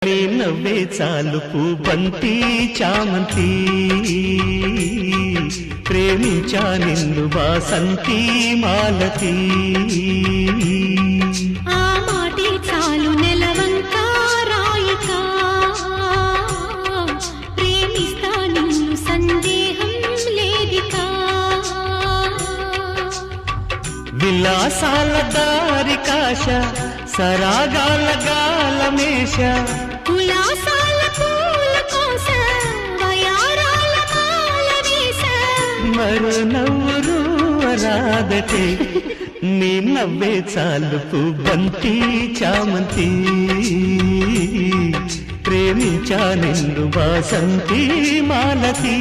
నీ నవ్వే చాలు పూబంతి చామంతి ప్రేమించా నిన్ను వాసంతి మాలతి ఆ మాటే చాలు నెలవంక రాయిక ప్రేమిస్తా నిన్ను సందేహం లేదిక విలాసాల దారి కాశ సరాగాల గాలమేష ఉల్లాసాల పూల కోస వయారాల మాల వేస మరో నవ్వురు రాదటే నీ నవ్వే చాలు పూబంతి చామంతి ప్రేమించా నిన్ను వాసంతి మాలతి